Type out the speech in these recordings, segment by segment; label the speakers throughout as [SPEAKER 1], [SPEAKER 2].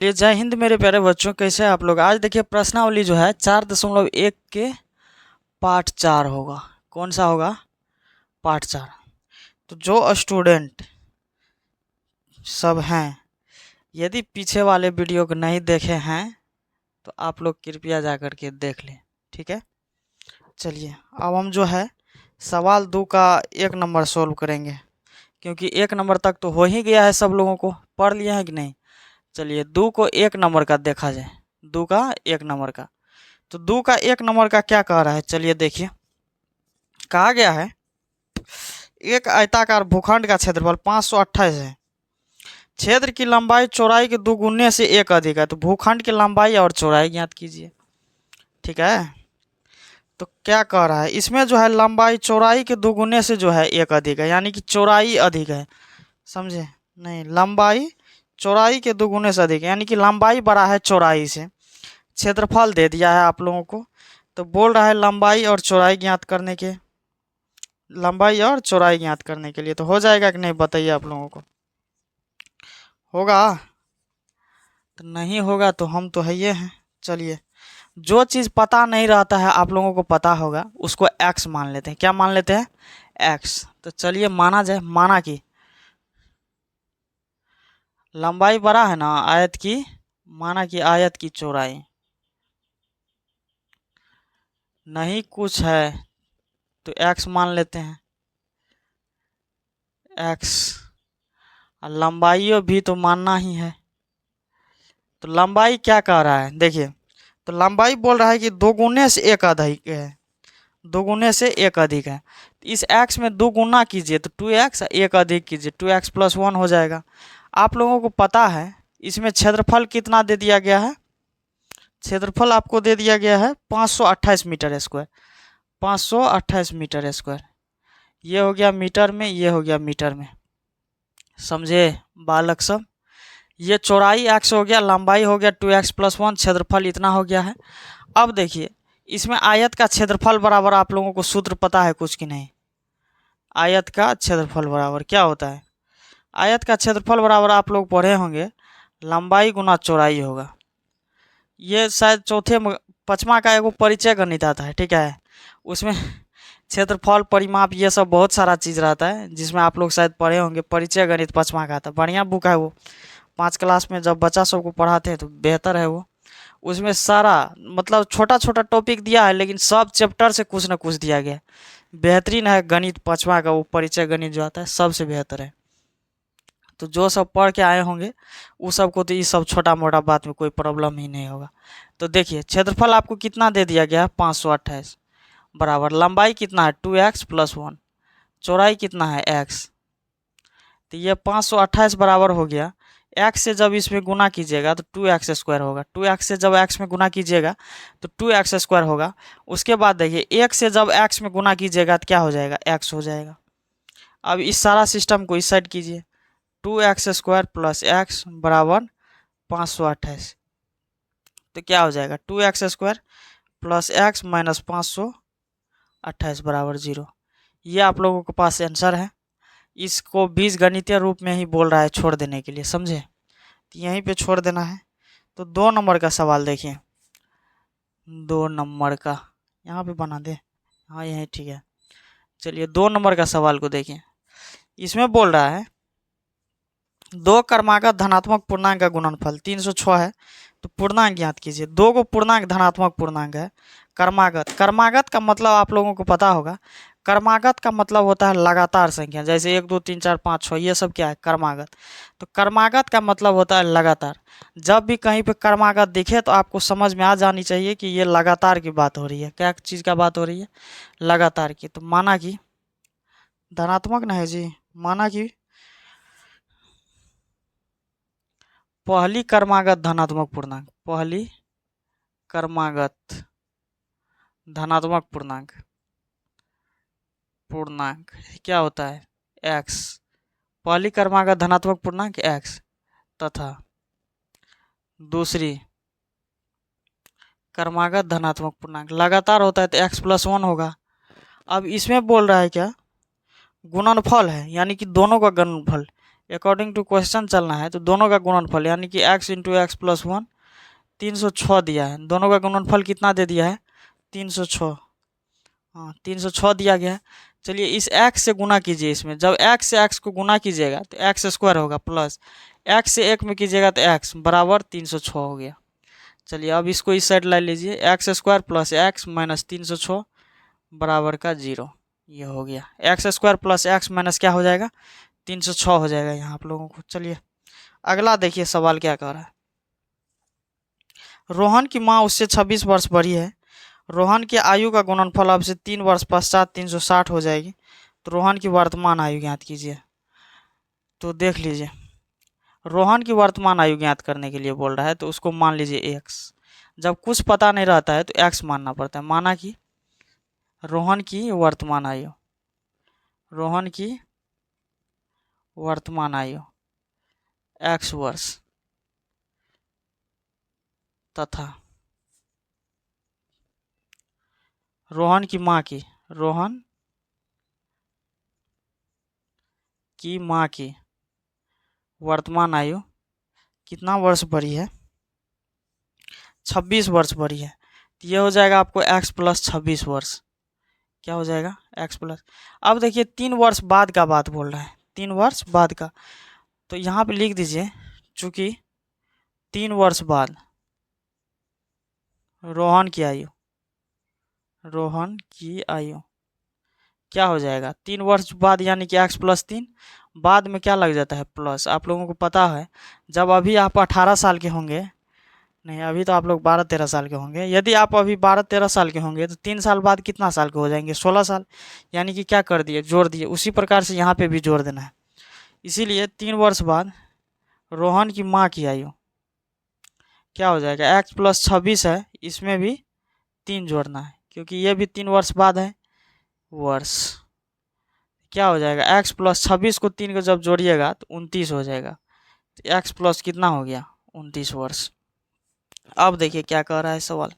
[SPEAKER 1] ये जय हिंद मेरे प्यारे बच्चों, कैसे हैं आप लोग। आज देखिए प्रश्नावली जो है 4.1 के पार्ट 4 होगा। कौन सा होगा? पार्ट 4। तो जो स्टूडेंट सब हैं, यदि पीछे वाले वीडियो को नहीं देखे हैं तो आप लोग कृपया जा कर के देख लें, ठीक है। चलिए अब हम जो है सवाल 2 का 1 नंबर सोल्व करेंगे, क्योंकि 1 नंबर तक तो हो ही गया है, सब लोगों को पढ़ लिया है कि नहीं। चलिए 2 को 1 नंबर का देखा जाए। 2 का 1 नंबर का, तो 2 का 1 नंबर का क्या कह रहा है, चलिए देखिए। कहा गया है एक आयताकार भूखंड का क्षेत्रफल 528 है। क्षेत्र की लंबाई चौड़ाई के दुगुने से 1 अधिक है। तो भूखंड की लंबाई और चौड़ाई ज्ञात कीजिए, ठीक है। तो क्या कह रहा है, इसमें जो है लंबाई चौड़ाई के दुगुने से जो है 1 अधिक है, यानी कि चौड़ाई अधिक है, समझे नहीं। लंबाई चौड़ाई के दुगुने से अधिक है, यानी कि लंबाई बड़ा है चौड़ाई से। क्षेत्रफल दे दिया है आप लोगों को, तो बोल रहा है लंबाई और चौड़ाई ज्ञात करने के, लंबाई और चौड़ाई ज्ञात करने के लिए। तो हो जाएगा कि नहीं बताइए आप लोगों को, होगा? तो नहीं होगा तो हम तो है ये हैं। चलिए जो चीज़ पता नहीं रहता है आप लोगों को पता होगा, उसको एक्स मान लेते हैं। क्या मान लेते हैं? एक्स। तो चलिए माना जाए, माना कि लंबाई बड़ा है ना आयत की, माना कि आयत की चौड़ाई नहीं कुछ है तो एक्स मान लेते हैं, एक्स। और लंबाई भी तो मानना ही है। तो लंबाई क्या कह रहा है देखिए, तो लंबाई बोल रहा है कि दोगुने से 1 अधिक है, दोगुने से 1 अधिक है। इस x में 2 गुना कीजिए तो 2x, 1 अधिक कीजिए 2x प्लस 1 हो जाएगा। आप लोगों को पता है इसमें क्षेत्रफल कितना दे दिया गया है, क्षेत्रफल आपको दे दिया गया है 528 मीटर स्क्वायर, 528 मीटर स्क्वायर। ये हो गया मीटर में, ये हो गया मीटर में, समझे बालक सब। ये चौड़ाई x हो गया, लंबाई हो गया 2x प्लस 1, क्षेत्रफल इतना हो गया है। अब देखिए इसमें आयत का क्षेत्रफल बराबर आप लोगों को सूत्र पता है कुछ कि नहीं? आयत का क्षेत्रफल बराबर क्या होता है? आयत का क्षेत्रफल बराबर आप लोग पढ़े होंगे, लंबाई गुना चौड़ाई होगा। ये शायद चौथे 5वां का एगो परिचय गणित आता है, ठीक है। उसमें क्षेत्रफल, परिमाप, ये सब बहुत सारा चीज़ रहता है, जिसमें आप लोग शायद पढ़े होंगे। परिचय गणित 5वां का आता है, बढ़िया बुक है वो। 5 क्लास में जब बच्चा सबको पढ़ाते हैं तो बेहतर है वो। उसमें सारा मतलब छोटा छोटा टॉपिक दिया है, लेकिन सब चैप्टर से कुछ ना कुछ दिया गया है। बेहतरीन है गणित 5वां का, वो परिचय गणित जो आता है सबसे बेहतर है। तो जो सब पढ़ के आए होंगे वो सबको तो ये सब छोटा मोटा बात में कोई प्रॉब्लम ही नहीं होगा। तो देखिए क्षेत्रफल आपको कितना दे दिया गया है, 528 बराबर लंबाई कितना है 2x प्लस 1, चौड़ाई कितना है x। तो ये 528 बराबर हो गया, x से जब इसमें गुना कीजिएगा तो 2x स्क्वायर होगा, 2x से जब x में गुना कीजिएगा तो 2x स्क्वायर होगा। उसके बाद देखिए 1 से जब x में गुना कीजिएगा तो क्या हो जाएगा, x हो जाएगा। अब इस सारा सिस्टम को इस साइड कीजिए, 2x स्क्वायर प्लस x बराबर 528। तो क्या हो जाएगा 2x square plus x minus 528 बराबर 0। ये आप लोगों के पास आंसर है। इसको बीज गणितीय रूप में ही बोल रहा है छोड़ देने के लिए, समझे। तो यहीं पे छोड़ देना है। तो 2 नंबर का सवाल देखिए, 2 नंबर का यहाँ पे बना दे, हाँ यही ठीक है। चलिए 2 नंबर का सवाल को देखिए। इसमें बोल रहा है 2 क्रमागत धनात्मक पूर्णांक का गुणनफल 306 है। तो पूर्णांक ज्ञात कीजिए। 2 को पूर्णांक धनात्मक पूर्णांक है। क्रमागत, क्रमागत का मतलब आप लोगों को पता होगा, क्रमागत का मतलब होता है लगातार संख्या, जैसे 1 2 3 4 5 6, ये सब क्या है, क्रमागत। तो क्रमागत का मतलब होता है लगातार। जब भी कहीं पे क्रमागत दिखे तो आपको समझ में आ जानी चाहिए कि ये लगातार की बात हो रही है। क्या चीज़ का बात हो रही है, लगातार की। तो माना कि धनात्मक ना है जी, माना कि पहली क्रमागत धनात्मक पूर्णांक, पहली क्रमागत धनात्मक पूर्णांक, पूर्णांक क्या होता है, x। पहली क्रमागत धनात्मक पूर्णांक x तथा दूसरी क्रमागत धनात्मक पूर्णांक लगातार होता है तो x प्लस 1 होगा। अब इसमें बोल रहा है क्या, गुणनफल है, यानी कि दोनों का गुणनफल अकॉर्डिंग टू क्वेश्चन चलना है तो दोनों का गुणनफल यानी कि x इंटू एक्स प्लस 1 306 दिया है। दोनों का गुणनफल कितना दे दिया है? 306। हाँ 306 दिया गया है। चलिए इस x से गुना कीजिए। इसमें जब x से x को गुना कीजिएगा तो एक्स स्क्वायर होगा, प्लस x से 1 में कीजिएगा तो x बराबर 306 हो गया। चलिए अब इसको इस साइड ला लीजिए, x square plus x minus 306 बराबर का 0। ये हो गया x square plus x minus क्या हो जाएगा? 306 हो जाएगा यहाँ आप लोगों को। चलिए अगला देखिए सवाल क्या कह रहा है। रोहन की माँ उससे 26 वर्ष बड़ी है। रोहन की आयु का गुणनफल अब से 3 वर्ष पश्चात 360 हो जाएगी। तो रोहन की वर्तमान आयु ज्ञात कीजिए। तो देख लीजिए, रोहन की वर्तमान आयु ज्ञात करने के लिए बोल रहा है तो उसको मान लीजिए x। जब कुछ पता नहीं रहता है तो x मानना पड़ता है। माना कि रोहन की वर्तमान आयु, रोहन की वर्तमान आयु x वर्ष तथा रोहन की माँ की, रोहन की माँ की वर्तमान आयु कितना वर्ष बढ़ी है? 26 वर्ष बढ़ी है। तो ये हो जाएगा आपको x प्लस 26 वर्ष। क्या हो जाएगा? x plus. अब देखिए 3 वर्ष बाद का बात बोल रहा है, 3 वर्ष बाद का। तो यहाँ पे लिख दीजिए चूंकि 3 वर्ष बाद रोहन की आयु, रोहन की आयु क्या हो जाएगा? 3 वर्ष बाद यानी कि x प्लस 3, बाद में क्या लग जाता है? प्लस। आप लोगों को पता है जब अभी आप 18 साल के होंगे, नहीं अभी तो आप लोग 12-13 साल के होंगे, यदि आप अभी 12-13 साल के होंगे तो 3 साल बाद कितना साल के हो जाएंगे? 16 साल। यानी कि क्या कर दिए? जोड़ दिए। उसी प्रकार से यहाँ पे भी जोड़ देना है। इसीलिए 3 वर्ष बाद रोहन की माँ की आयु क्या हो जाएगा? x प्लस 26 है, इसमें भी 3 जोड़ना है क्योंकि ये भी 3 वर्ष बाद है वर्ष। क्या हो जाएगा? x प्लस 26 को 3 को जब जोड़िएगा तो 29 हो जाएगा। तो x प्लस कितना हो गया? 29 वर्ष। अब देखिए क्या कह रहा है सवाल।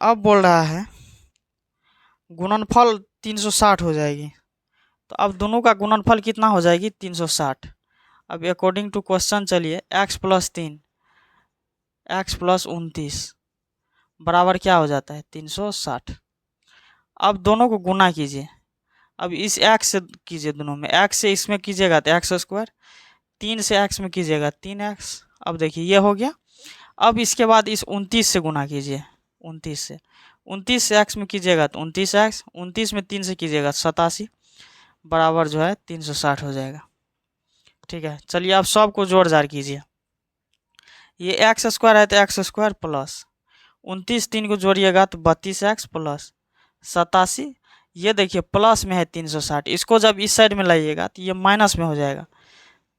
[SPEAKER 1] अब बोल रहा है गुणनफल 360 हो जाएगी। तो अब दोनों का गुणनफल कितना हो जाएगी? 360। अब अकॉर्डिंग टू क्वेश्चन चलिए x प्लस 3 x प्लस 29 बराबर क्या हो जाता है? 360। अब दोनों को गुना कीजिए। अब इस x से कीजिए, दोनों में x से इसमें कीजिएगा तो एक्स स्क्वायर, 3 से x में कीजिएगा 3x। अब देखिए ये हो गया। अब इसके बाद इस 29 से गुना कीजिए, 29 से x में कीजिएगा तो 29x, 29 में 3 से कीजिएगा 87 बराबर जो है 360 हो जाएगा। ठीक है, चलिए आप सबको जोड़ जाड़ कीजिए। ये एक्स स्क्वायर है तो एक्स स्क्वायर प्लस 29 3 को जोड़िएगा तो 32x प्लस 87। ये देखिए प्लस में है 360, इसको जब इस साइड में लाइएगा तो ये माइनस में हो जाएगा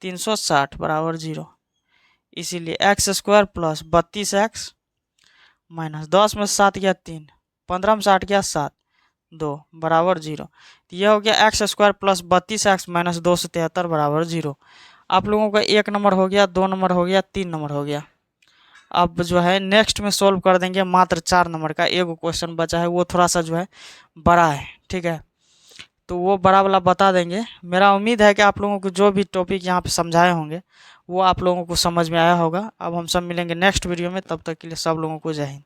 [SPEAKER 1] 360 बराबर 0। इसीलिए x square plus 32x minus 10 में 7 गया 3, 15 में 60 गया 7, 2 बराबर 0। तो यह हो गया x square plus 32x minus 273 बराबर 0। आप लोगों का 1 नंबर हो गया, 2 नंबर हो गया, 3 नंबर हो गया। अब जो है नेक्स्ट में सोल्व कर देंगे मात्र 4 नंबर का। एक क्वेश्चन बचा है वो थोड़ा सा जो है बड़ा है, ठीक है, तो वो बड़ा वाला बता देंगे। मेरा उम्मीद है कि आप लोगों को जो भी टॉपिक यहाँ पे समझाए होंगे वो आप लोगों को समझ में आया होगा। अब हम सब मिलेंगे नेक्स्ट वीडियो में, तब तक के लिए सब लोगों को जय हिंद।